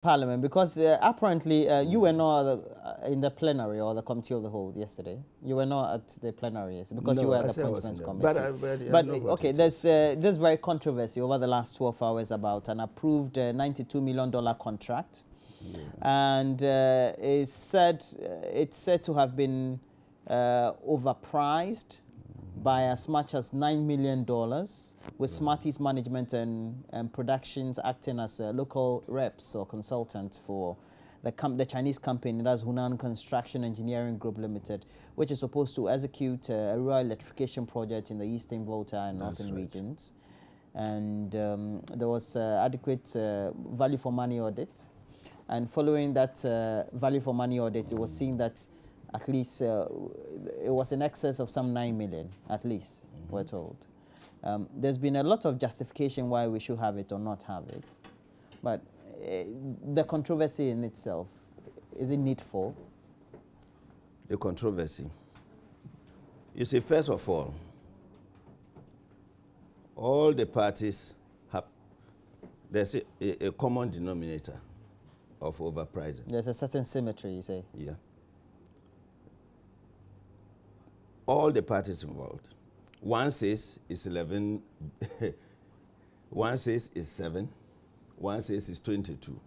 Parliament, because apparently you were not in the plenary or the committee of the whole yesterday. You were not at the plenary yesterday because you were at the appointments committee. But okay, there's this very controversy over the last 12 hours about an approved $92 million contract, and it's said to have been overpriced by as much as $9 million, with Smarties Management and Productions acting as local reps or consultants for the Chinese company, that's Hunan Construction Engineering Group Limited, which is supposed to execute a rural electrification project in the Eastern Volta and Northern regions. And there was adequate value for money audit. And following that value for money audit, it was seen that at least it was in excess of some 9 million, at least, we're told. There's been a lot of justification why we should have it or not have it. But the controversy in itself, is it needful? The controversy. You see, first of all the parties have, there's a common denominator of overpricing. There's a certain symmetry, you say? Yeah. All the parties involved. One says it's 11, one says it's 7, one says it's 22.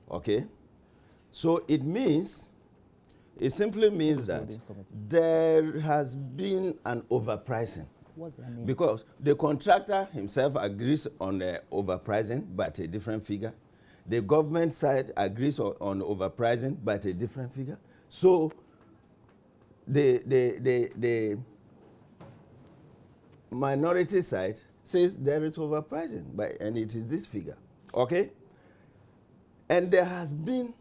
Okay? So it simply means that there has been an overpricing. What's that mean? Because the contractor himself agrees on the overpricing, but a different figure. The government side agrees on overpricing, but a different figure. So the minority side says there is overpricing, and it is this figure, okay? And there has been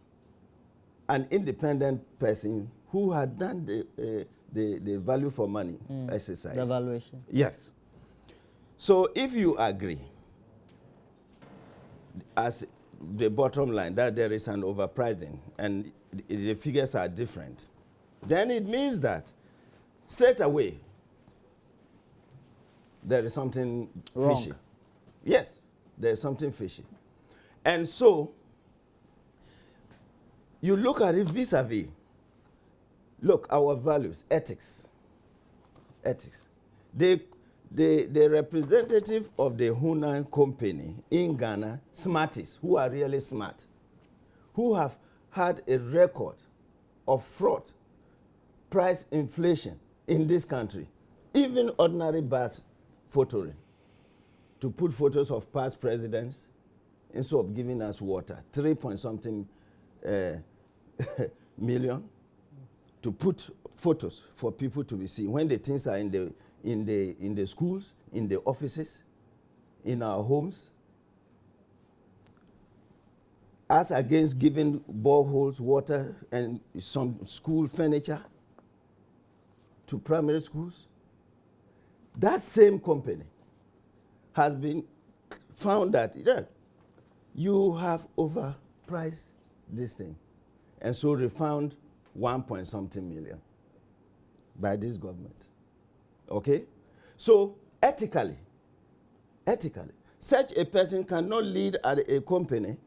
an independent person who had done the value for money exercise. The valuation. Yes. So if you agree, as the bottom line, that there is an overpricing and the figures are different, then it means that straight away there is something fishy. Yes, there is something fishy. And so you look at it vis-a-vis. Look, our values, ethics. The representative of the Hunan company in Ghana, Smarties, who are really smart, who have had a record of fraud, price inflation in this country, even ordinary bus photoing, to put photos of past presidents instead of giving us water, 3-point-something million, to put photos for people to be seen when the things are in the schools, in the offices, in our homes, as against giving boreholes, water, and some school furniture to primary schools. That same company has been found that you have overpriced this thing, and so refund 1-point-something million by this government. Okay? So ethically, such a person cannot lead a company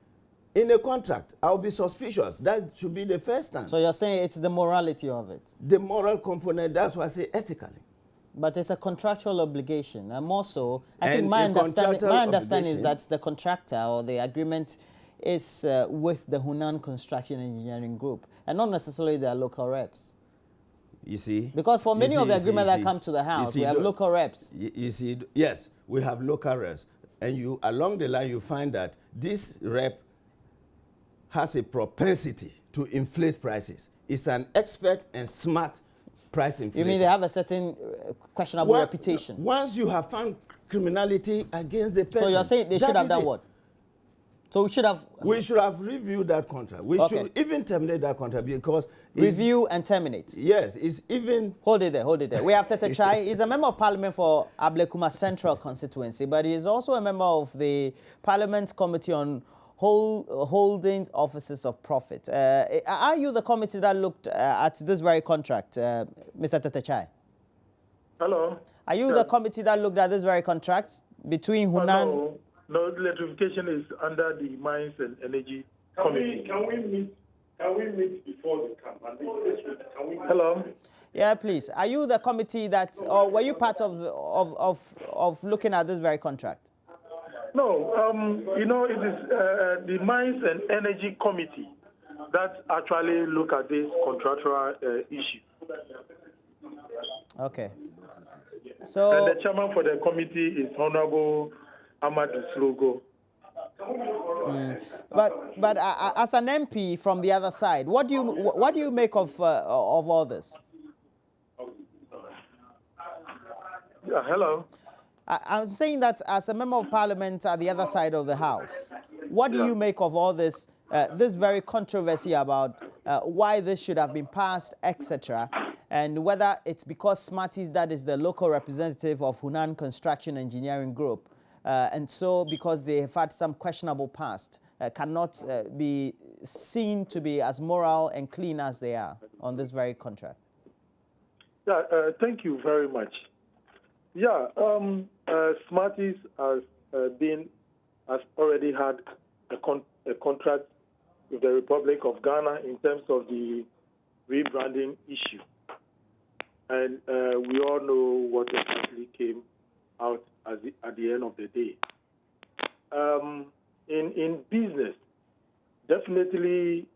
in a contract. I'll be suspicious. That should be the first time. So you're saying it's the morality of it? The moral component, that's why I say ethically. But it's a contractual obligation. And more so, I think my understanding is that the contractor or the agreement is with the Hunan Construction Engineering Group and not necessarily their local reps. You see? Because for many of the agreements that come to the House, we have local reps. You see, yes, we have local reps. And along the line, you find that this rep has a propensity to inflate prices. It's an expert and smart price inflator. You mean they have a certain questionable reputation? Once you have found criminality against the person. So you're saying they should have done what? So we should have reviewed that contract. We should even terminate that contract because... Review and terminate? Yes, it's even... Hold it there. We have Tete Chai. He's a member of parliament for Ablekuma Central constituency, but he is also a member of the Parliament Committee on Holding Offices of Profit. Are you the committee that looked at this very contract, Mr. Tete Chai? Hello. Are you the committee that looked at this very contract between Hunan... No, electrification is under the Mines and Energy committee. Can we meet before the camp? Hello. Yeah, please. Are you the committee that, or were you part of looking at this very contract? No, it is the Mines and Energy Committee that actually look at this contractual issue. Okay. So. And the chairman for the committee is Honorable Amadou Slogo. But as an MP from the other side, what do you make of all this? Hello. I'm saying that as a member of parliament at the other side of the house, what do you make of all this, this very controversy about why this should have been passed, etc., and whether it's because Smarties, that is the local representative of Hunan Construction Engineering Group, and so because they have had some questionable past, cannot be seen to be as moral and clean as they are on this very contract? Yeah, thank you very much. Yeah, Smarties has already had a contract with the Republic of Ghana in terms of the rebranding issue, and we all know what actually came out at the end of the day. In business, definitely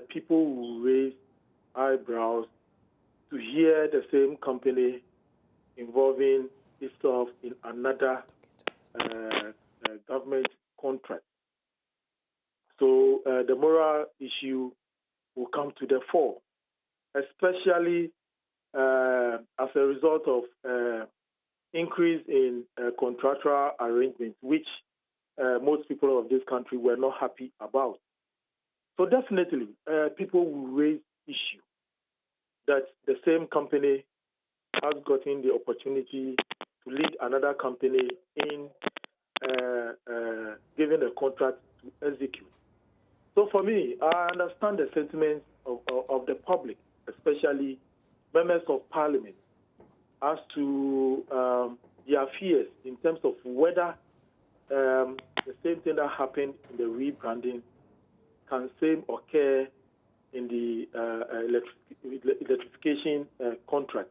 people will raise eyebrows to hear the same company involving itself in another government contract. So the moral issue will come to the fore, especially as a result of increase in contractual arrangements, which most people of this country were not happy about. So definitely, people will raise issue that the same company has gotten the opportunity to lead another company in giving a contract to execute. So for me, I understand the sentiments of the public, especially members of parliament, as to their fears in terms of whether the same thing that happened in the rebranding can same occur in the electrification contract.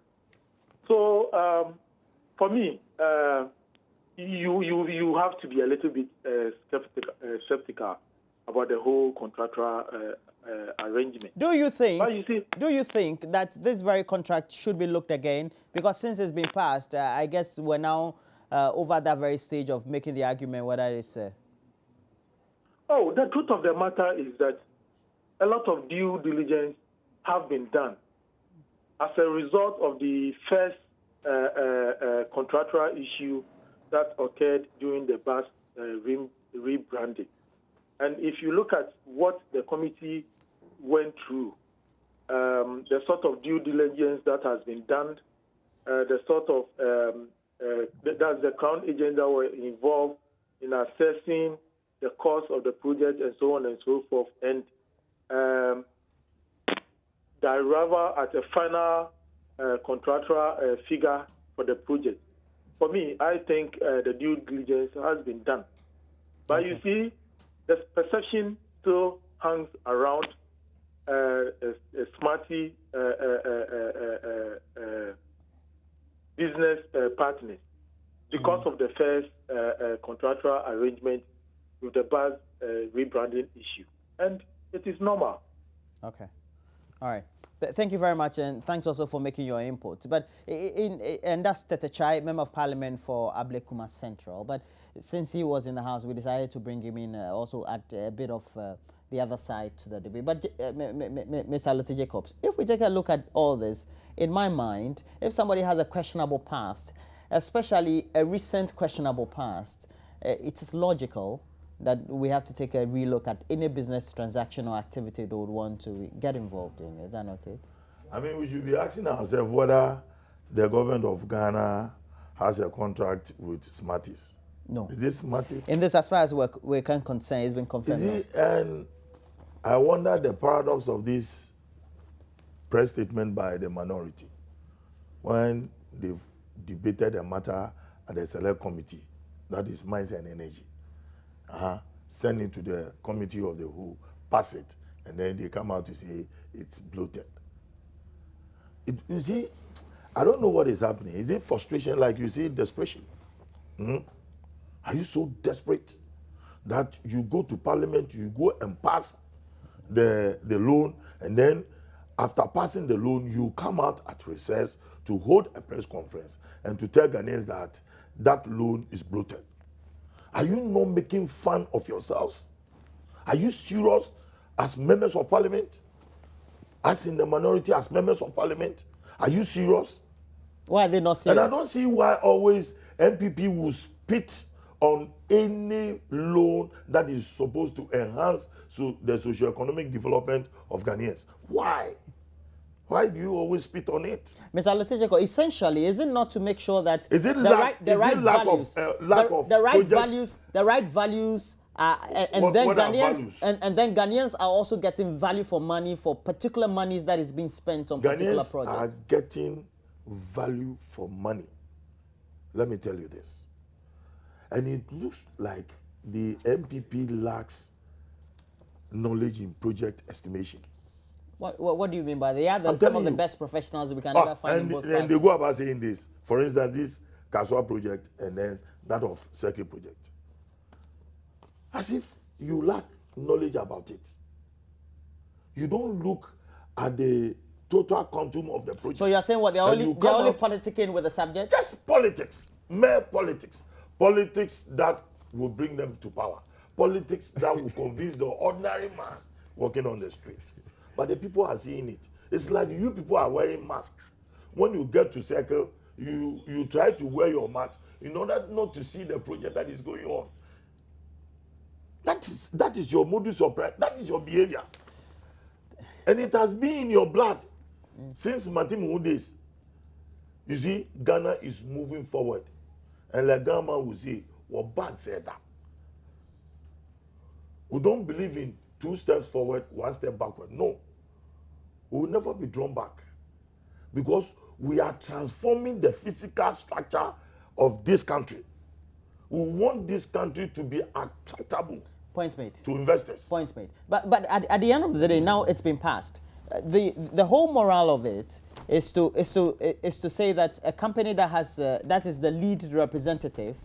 So for me, you have to be a little bit skeptical about the whole contractual arrangement. Do you think that this very contract should be looked again? Because since it's been passed, I guess we're now over that very stage of making the argument whether it's. Oh, the truth of the matter is that a lot of due diligence have been done as a result of the first contractual issue that occurred during the past rebranding. And if you look at what the committee went through, the sort of due diligence that has been done, the sort of that's the Crown agents that were involved in assessing the cost of the project and so on and so forth, and arrival at a final contractual figure for the project. For me, I think the due diligence has been done. But you see, the perception still hangs around a Smarty business partners because of the first contractual arrangement with the bus rebranding issue. And it is normal. Okay. All right. Thank you very much, and thanks also for making your input. But and that's Tetechai, Member of Parliament for Ablekuma Central. But since he was in the House, we decided to bring him in also at a bit of the other side to the debate. But Mr. Lotte Jacobs, if we take a look at all this, in my mind, if somebody has a questionable past, especially a recent questionable past, it is logical that we have to take a relook at any business transaction or activity they would want to get involved in. Is that not it? I mean, we should be asking ourselves whether the government of Ghana has a contract with Smarties. No. Is this Smarties? In this, as far as we're concerned, it's been confirmed. And I wonder the paradox of this press statement by the minority when they've debated the matter at the select committee, that is Mines and Energy. Send it to the committee of the whole, pass it, and then they come out to say it's bloated. You see, I don't know what is happening. Is it frustration, like you say, desperation? Are you so desperate that you go to parliament, you go and pass the loan, and then after passing the loan, you come out at recess to hold a press conference and to tell Ghanaians that that loan is bloated? Are you not making fun of yourselves? Are you serious as members of parliament? As in the minority, as members of parliament? Are you serious? Why are they not serious? And I don't see why always MPP will spit on any loan that is supposed to enhance the socio-economic development of Ghanaians. Why? Why do you always spit on it? Mr. Alotejeko, essentially, is it not to make sure that Is it the lack right of values, and then Ghanaians are also getting value for money for particular monies that is being spent on particular projects? Are getting value for money. Let me tell you this. And it looks like the MPP lacks knowledge in project estimation. What do you mean by that? They are some of the best professionals we can ever find in both and they go about saying this. For instance, this Kaswa project and then that of Circuit project. As if you lack knowledge about it. You don't look at the total quantum of the project. So you're saying what they're only politicking with the subject? Just politics, mere politics. Politics that will bring them to power. Politics that will convince the ordinary man walking on the street. But the people are seeing it. It's like you people are wearing masks. When you get to circle, you try to wear your mask in order not to see the project that is going on. That is your modus operandi. That is your behavior. And it has been in your blood since Matimu days. You see, Ghana is moving forward. And like Ghana will say, what bad said that. We don't believe in 2 steps forward, 1 step backward. No. We will never be drawn back. Because we are transforming the physical structure of this country. We want this country to be acceptable. Points made. To investors. Points made. But at the end of the day, now it's been passed. The whole morale of it is to say that a company that has that is the lead representative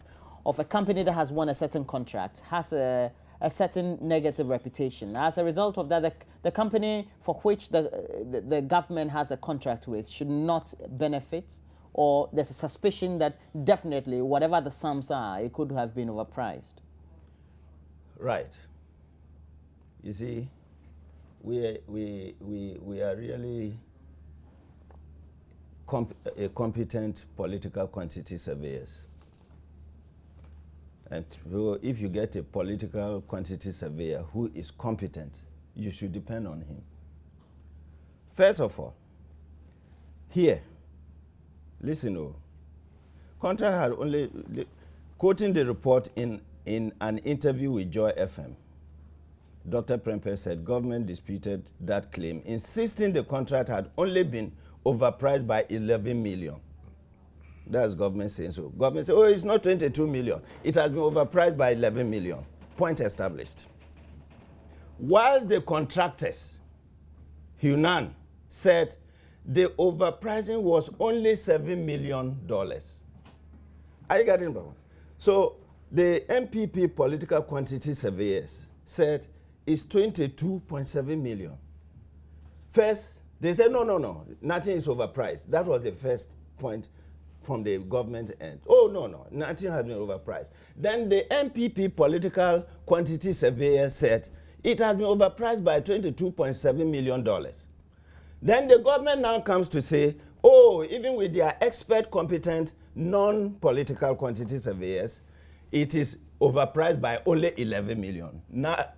of a company that has won a certain contract has a certain negative reputation. As a result of that, the company for which the government has a contract with should not benefit, or there's a suspicion that definitely whatever the sums are, it could have been overpriced. Right. You see, we are really competent political quantity surveyors. And if you get a political quantity surveyor who is competent, you should depend on him. First of all, here, listen, contract had only, quoting the report in an interview with Joy FM, Dr. Prempeh said government disputed that claim, insisting the contract had only been overpriced by 11 million. That's government saying so. Government says, oh, it's not 22 million. It has been overpriced by 11 million. Point established. Whilst the contractors, Hunan, said the overpricing was only $7 million. Are you getting it? So the MPP political quantity surveyors said it's 22.7 million. First, they said, no, nothing is overpriced. That was the first point from the government end. Oh, no, nothing has been overpriced. Then the MPP political quantity surveyor said it has been overpriced by $22.7 million. Then the government now comes to say, oh, even with their expert, competent, non-political quantity surveyors, it is overpriced by only 11 million. Now,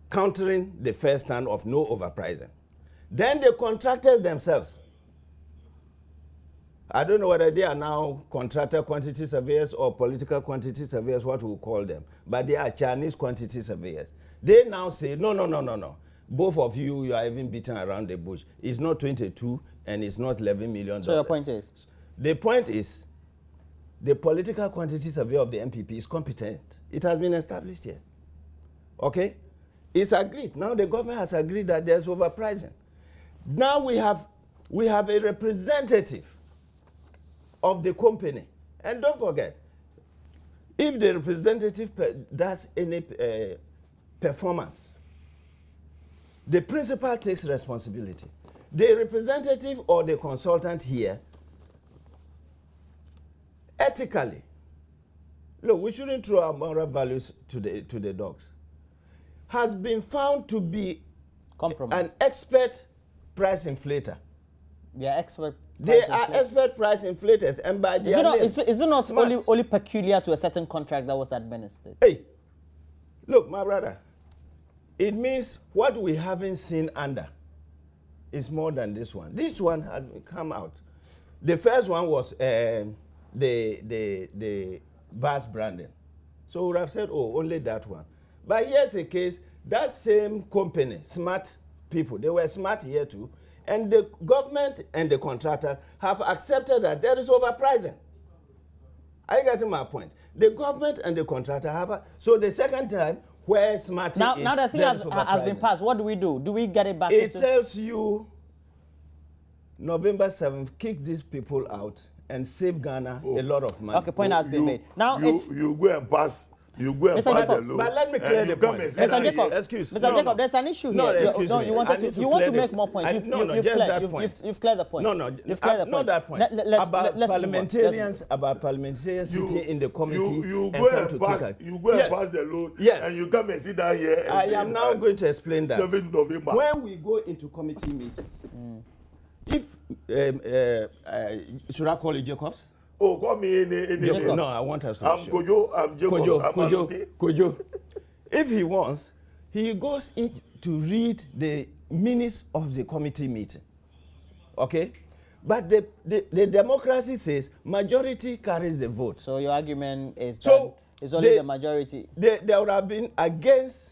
countering the first stand of no overpricing. Then the contractors themselves, I don't know whether they are now contractor quantity surveyors or political quantity surveyors, what we call them, but they are Chinese quantity surveyors. They now say, no. Both of you are even beating around the bush. It's not 22 and it's not $11 million. So your point is? The point is, the political quantity survey of the MPP is competent. It has been established here. Okay? It's agreed. Now the government has agreed that there's overpricing. Now we have a representative of the company. And don't forget, if the representative does any performance, the principal takes responsibility. The representative or the consultant here, ethically, look, we shouldn't throw our moral values to the dogs, has been found to be an expert price inflator. They are expert. They are expert price inflators, and by their name, is it not only peculiar to a certain contract that was administered? Hey, look, my brother, it means what we haven't seen under is more than this one. This one has come out. The first one was the bus branding. So we would have said, oh, only that one. But here's a case, that same company, smart people, they were smart here too, and the government and the contractor have accepted that there is overpricing. Are you getting my point? The government and the contractor have so the second time where smarty now the thing has been passed. What do? Do we get it back? It tells you November 7th, kick these people out and save Ghana a lot of money. Okay, point has been made. Now you go and pass. You go and pass the law. But let me clear the point. Mr. Jacob, Mr. Jacob, there's an issue here. No, excuse me. You want to make more points. You've cleared the point. No, you've cleared the point. Not that point. About parliamentarians sitting in the committee. You go and pass the law. Yes. And you come and sit down here. And I am now going to explain that. 7th November. When we go into committee meetings, if should I call you Jacobs? Oh, call me in. No, I want us to. I'm Kojo. I'm Jacobs. Kojo. If he wants, he goes in to read the minutes of the committee meeting. Okay? But the democracy says majority carries the vote. So your argument is that it's only the majority. There would have been against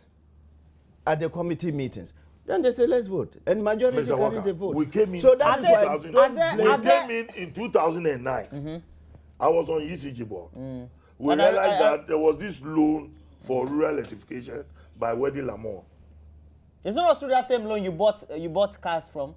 at the committee meetings. Then they say, let's vote. And majority carries the vote. We came in, so that is why we came in 2009. Mm-hmm. I was on ECG board. We realized that there was this loan for rural electrification by Wedi Lamont. It's not through that same loan you bought cars from?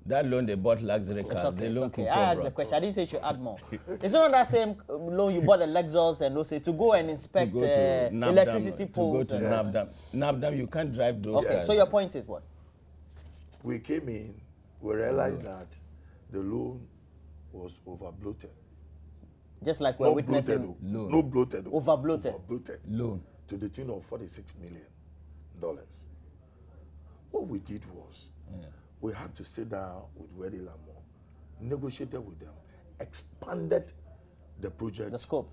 That loan they bought luxury cars. It's okay. I asked the question. I didn't say you should add more. It's not that same loan you bought the Lexus and those to go and inspect electricity poles. To go to NABDAM. NABDAM, you can't drive those cars. So your point is what? We came in, we realized that the loan was over-bloated. Just like we're witnessing. Loan. No bloated. Over-bloated. Over-bloated. Loan. To the tune of $46 million. What we did was, we had to sit down with Wedi Lamont, negotiated with them, expanded the project. The scope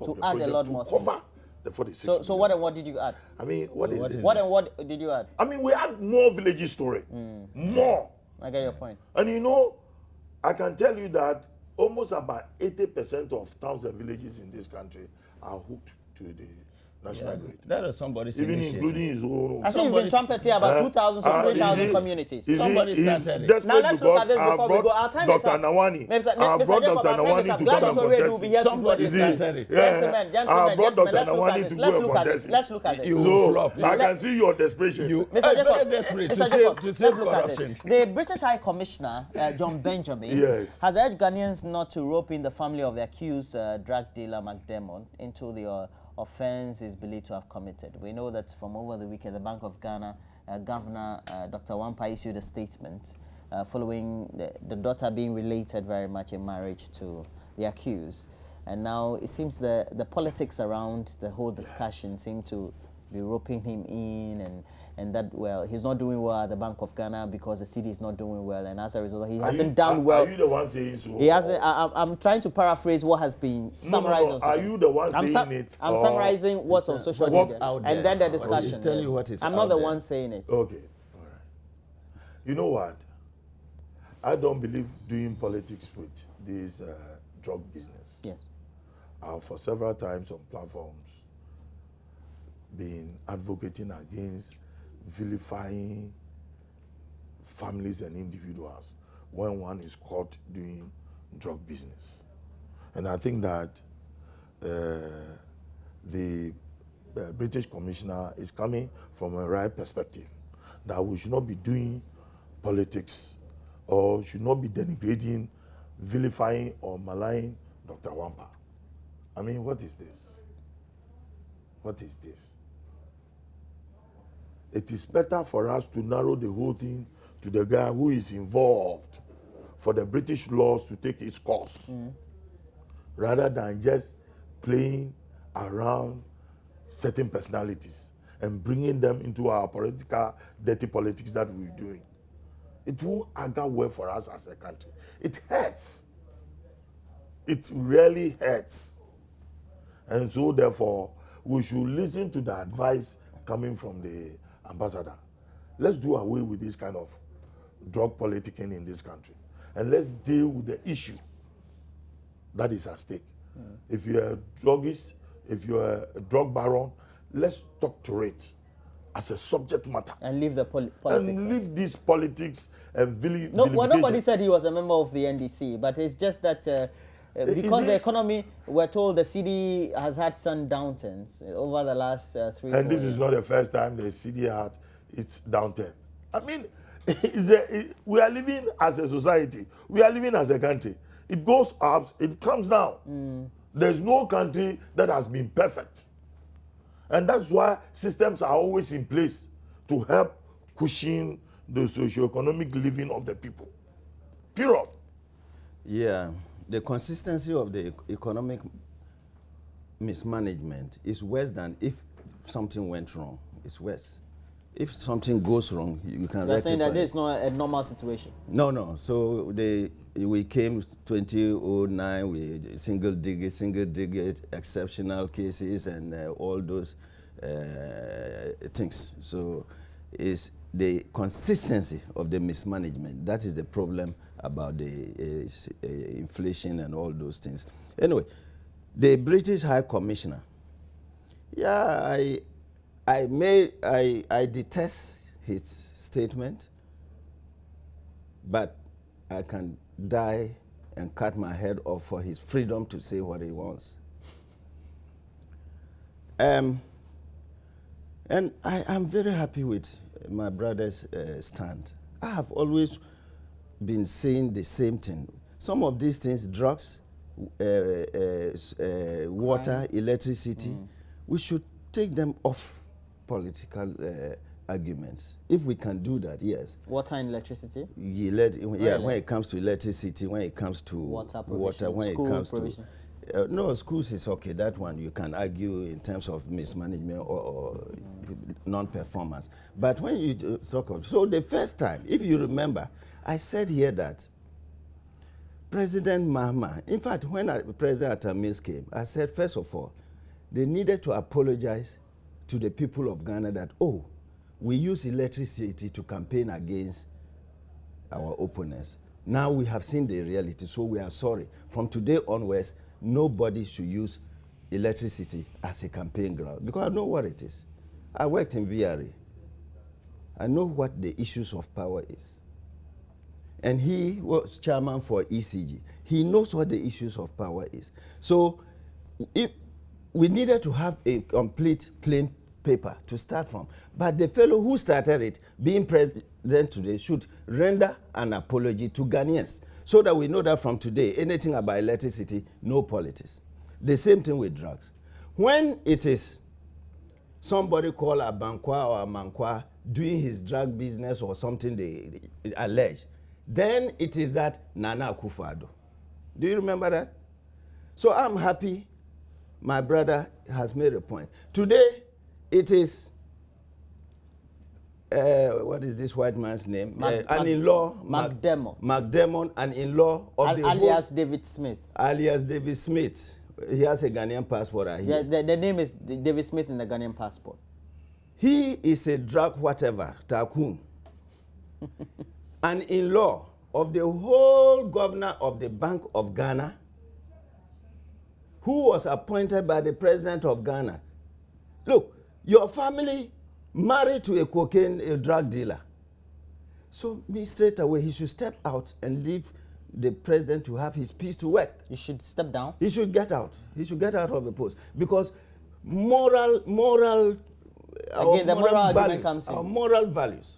of the project add a lot more cover the 46 million. So what and what did you add? I mean, what did you add? I mean, we had more villages story. More. I get your point. And you know, I can tell you that almost about 80% of towns and villages in this country are hooked to the national grid. That is somebody's even initiative. Including his own. I think you've been trumpeting about 2,000, 3,000 communities. Somebody started it. Now let's look at this before we go. Our time is up. Nawani. I brought Dr. Nawani to come and contest. Somebody started it. Gentlemen, let's look at this. So I can see your desperation. Mr. Jacobs, to save corruption. The British High Commissioner, John Benjamin, has urged Ghanaians not to rope in the family of the accused drug dealer McDermott into the offense is believed to have committed. We know that from over the weekend, the Bank of Ghana Governor Dr. Wampa issued a statement following the daughter being related very much in marriage to the accused. And now it seems the politics around the whole discussion seem to be roping him in and that, well, he's not doing well at the Bank of Ghana because the city is not doing well, and as a result, he hasn't done well. Are you the one saying so? He hasn't. I'm trying to paraphrase what has been summarized on social media. Are you the one saying it? I'm summarizing what's on social media, and then the discussion. Tell you what is I'm not the one saying it. Okay, all right. You know what? I don't believe doing politics with this drug business. Yes. For several times on platforms, been advocating against vilifying families and individuals when one is caught doing drug business. And I think that the British commissioner is coming from a right perspective, that we should not be doing politics or should not be denigrating, vilifying or maligning Dr. Wampa. I mean, what is this? What is this? It is better for us to narrow the whole thing to the guy who is involved for the British laws to take its course, rather than just playing around certain personalities and bringing them into our political, dirty politics that we're doing. It won't augur well for us as a country. It hurts. It really hurts. And so therefore, we should listen to the advice coming from the ambassador. Let's do away with this kind of drug politicking in this country. And let's deal with the issue that is at stake. If you're a druggist, if you're a drug baron, let's talk to it as a subject matter. And leave the politics. And leave these politics and No, well, nobody said he was a member of the NDC, but it's just that because the economy, we're told the CD has had some downturns over the last 3 years. And this is not the first time the CD had its downturn. I mean, we are living as a society. We are living as a country. It goes up, it comes down. There's no country that has been perfect. And that's why systems are always in place to help cushion the socio-economic living of the people. Period. Yeah, the consistency of the economic mismanagement is worse than if something went wrong. It's worse. If something goes wrong, you can rectify. You're saying that this is not a normal situation? No. So we came 2009 with single digit, exceptional cases, and all those things. So it's the consistency of the mismanagement. That is the problem about the inflation and all those things. Anyway, the British High Commissioner, yeah, I detest his statement, but I can die and cut my head off for his freedom to say what he wants. And I am very happy with my brother's stand. I have always been saying the same thing. Some of these things, drugs, water, electricity, we should take them off political arguments. If we can do that, yes. Water and electricity? Yeah, when it comes to electricity, when it comes to water, when school it comes provision. to... no, schools is okay. That one you can argue in terms of mismanagement or non-performance. But when you talk of... So the first time, if you remember, I said here that President Mahama, in fact, when President Atamis came, I said, first of all, they needed to apologize to the people of Ghana that, oh, we use electricity to campaign against our opponents. Now we have seen the reality, so we are sorry. From today onwards, nobody should use electricity as a campaign ground, because I know what it is. I worked in VRA. I know what the issues of power is. And he was chairman for ECG. He knows what the issues of power is. So if we needed to have a complete plain paper to start from. But the fellow who started it, being president today, should render an apology to Ghanaians so that we know that from today, anything about electricity, no politics. The same thing with drugs. When it is somebody called Abankwa or Amankwa doing his drug business or something they allege, then it is that Nana Akufo-Addo. Do you remember that? So I'm happy my brother has made a point. Today, it is, what is this white man's name? An in-law. McDermott. McDermott, an in-law of the alias David Smith. Alias David Smith. He has a Ghanaian passport. Yeah, the name is David Smith in the Ghanaian passport. He is a drug whatever, tycoon. An in-law of the whole governor of the Bank of Ghana, who was appointed by the president of Ghana. Look, your family married to a drug dealer. So me straight away, he should step out and leave the president to have his peace to work. You should step down? He should get out. He should get out of the post. Because moral, Again, the moral argument values, comes in. our moral values.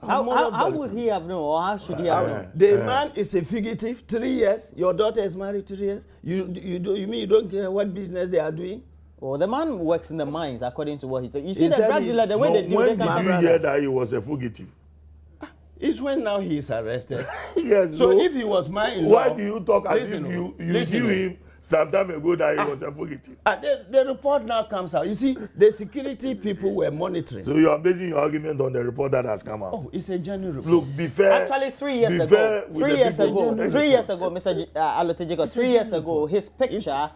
How would he have known, or how should he have known? The man is a fugitive. 3 years. Your daughter is married 3 years. You mean you don't care what business they are doing? Well, the man works in the mines, according to what he said. You see, He the said drug he- dealer, the way No, they do, they when can did you hear that he was a fugitive? It's when now he is arrested. Yes. So no. if he was mine, Why do you talk as Listen, if you listen. knew him some time ago that he was a fugitive? The report now comes out. You see, the security people were monitoring. So you are basing your argument on the report that has come out. Oh, it's a genuine report. Look, be fair. Actually, 3 years be ago, fair with 3 the years people. ago, 3 years ago, Mr. Alote Jacob, 3 years ago, his picture,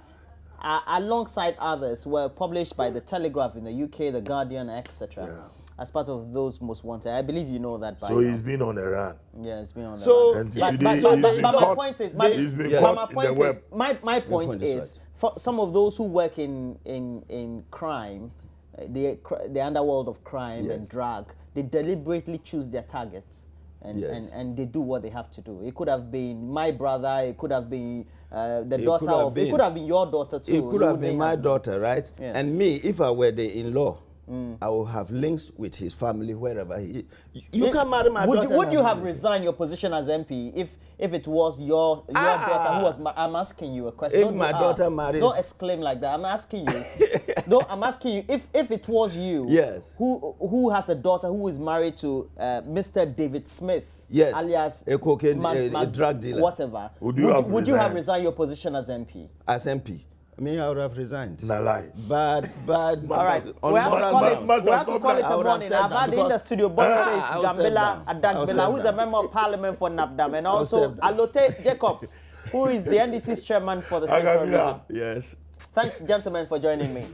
alongside others, were published by the Telegraph in the UK, the Guardian, etc. As part of those most wanted. I believe you know that by So now. he's been on a run. Yeah, it's been on the So- run. And But today my he's been caught- point is, he's been Yeah. caught my in the point is, web. my point point is is, for some of those who work in crime, the underworld of crime and Yes. drug, they deliberately choose their targets. Yes. And they do what they have to do. It could have been my brother. It could have been the It daughter could have of. It could have been your daughter too. It could You have been wouldn't my daughter, right? Yes. And me, if I were the in-law, I will have links with his family wherever he is. You can't marry my daughter. Would you and have have resigned your position as MP if it was your daughter who was? I'm asking you a question. If Don't do, my daughter marries- don't exclaim like that. I'm asking you. No, I'm asking you if it was you. Yes. Who has a daughter who is married to Mr. David Smith? Yes. Alias A cocaine- a drug dealer. Whatever. Would you have would you have resigned? resigned your position as MP? as MP? I mean, I would have resigned. Nah, lie. But All right, on we have to moral call grounds. it. We have to call it I a would have morning. stepped I've down had in the because- studio Boniface I will step Gambela down. I will Adagbela, step who is a down. member of parliament for NAPDAM, and will also step down. Alote Jacobs, who is the NDC's chairman for the Central Agabila. Region. Yes. Thanks, gentlemen, for joining me.